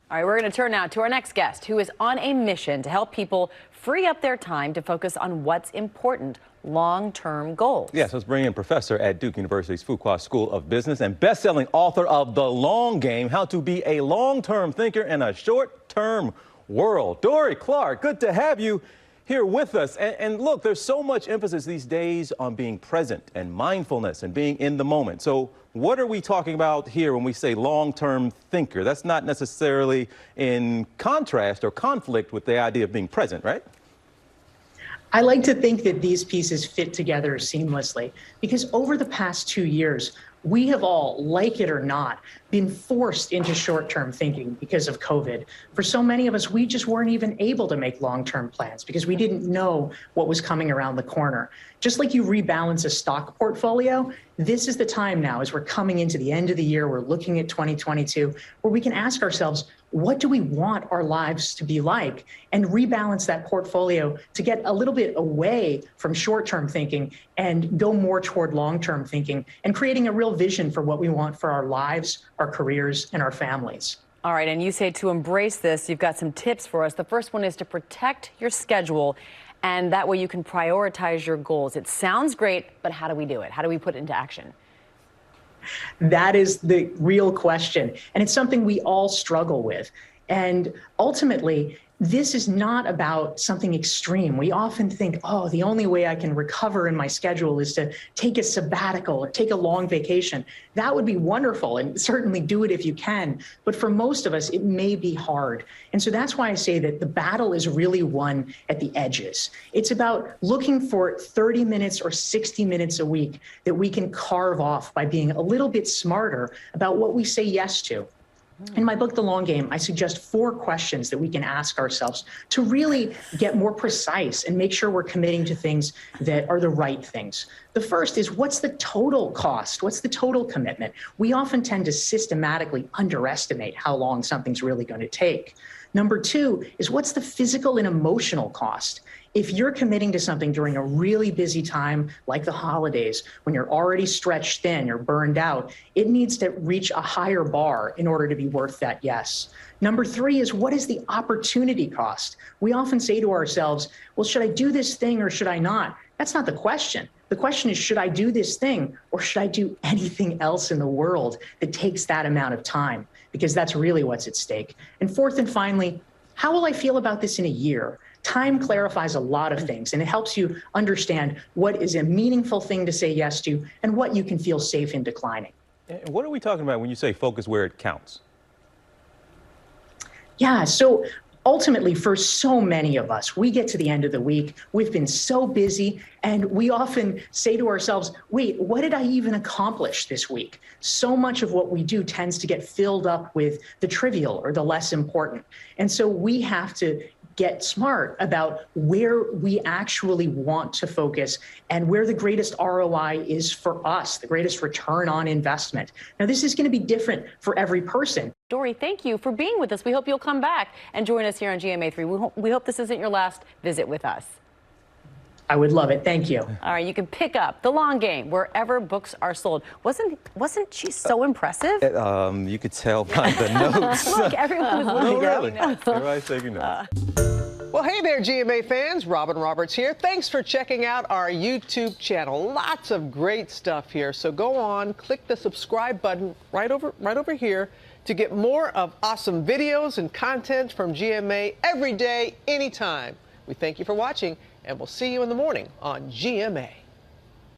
All right, we're going to turn now to our next guest, who is on a mission to help people free up their time to focus on what's important, long-term goals. Yes, let's bring in professor at Duke University's Fuqua School of Business and best-selling author of The Long Game, How to Be a Long-Term Thinker in a Short-Term World. Dorie Clark, good to have you here with us. And look, there's so much emphasis these days on being present and mindfulness and being in the moment. So what are we talking about here when we say long-term thinker? That's not necessarily in contrast or conflict with the idea of being present, right? I like to think that these pieces fit together seamlessly because over the past 2 years, we have all, like it or not, been forced into short-term thinking because of COVID. For so many of us, we just weren't even able to make long-term plans because we didn't know what was coming around the corner. Just like you rebalance a stock portfolio, this is the time now as we're coming into the end of the year, we're looking at 2022, where we can ask ourselves, what do we want our lives to be like? And rebalance that portfolio to get a little bit away from short-term thinking and go more toward long-term thinking and creating a real vision for what we want for our lives, our careers, and our families. All right, and you say to embrace this, you've got some tips for us. The first one is to protect your schedule, and that way you can prioritize your goals. It sounds great, but how do we do it? How do we put it into action? That is the real question, and it's something we all struggle with. And ultimately, this is not about something extreme. We often think, oh, the only way I can recover in my schedule is to take a sabbatical or take a long vacation. That would be wonderful, and certainly do it if you can. But for most of us, it may be hard. And so that's why I say that the battle is really won at the edges. It's about looking for 30 minutes or 60 minutes a week that we can carve off by being a little bit smarter about what we say yes to. In my book, The Long Game, I suggest 4 questions that we can ask ourselves to really get more precise and make sure we're committing to things that are the right things. The first is, what's the total cost? What's the total commitment? We often tend to systematically underestimate how long something's really going to take. Number 2 is, what's the physical and emotional cost? If you're committing to something during a really busy time, like the holidays, when you're already stretched thin, you're burned out, it needs to reach a higher bar in order to be worth that yes. Number 3 is, what is the opportunity cost? We often say to ourselves, well, should I do this thing or should I not? That's not the question. The question is, should I do this thing or should I do anything else in the world that takes that amount of time? Because that's really what's at stake. And fourth and finally, how will I feel about this in a year? Time clarifies a lot of things, and it helps you understand what is a meaningful thing to say yes to and what you can feel safe in declining. And what are we talking about when you say focus where it counts? Yeah, so ultimately, for so many of us, we get to the end of the week, we've been so busy, and we often say to ourselves, wait, what did I even accomplish this week? So much of what we do tends to get filled up with the trivial or the less important. And so we have to get smart about where we actually want to focus and where the greatest ROI is for us, the greatest return on investment. Now, this is going to be different for every person. Dorie, thank you for being with us. We hope you'll come back and join us here on GMA3. We hope this isn't your last visit with us. I would love it. Thank you. All right, you can pick up The Long Game wherever books are sold. Wasn't she so impressive? You could tell by the notes. Look, everyone was looking at me. Everybody's taking notes. Well, hey there, GMA fans. Robin Roberts here. Thanks for checking out our YouTube channel. Lots of great stuff here. So go on, click the subscribe button right over here to get more of awesome videos and content from GMA every day, anytime. We thank you for watching, and we'll see you in the morning on GMA.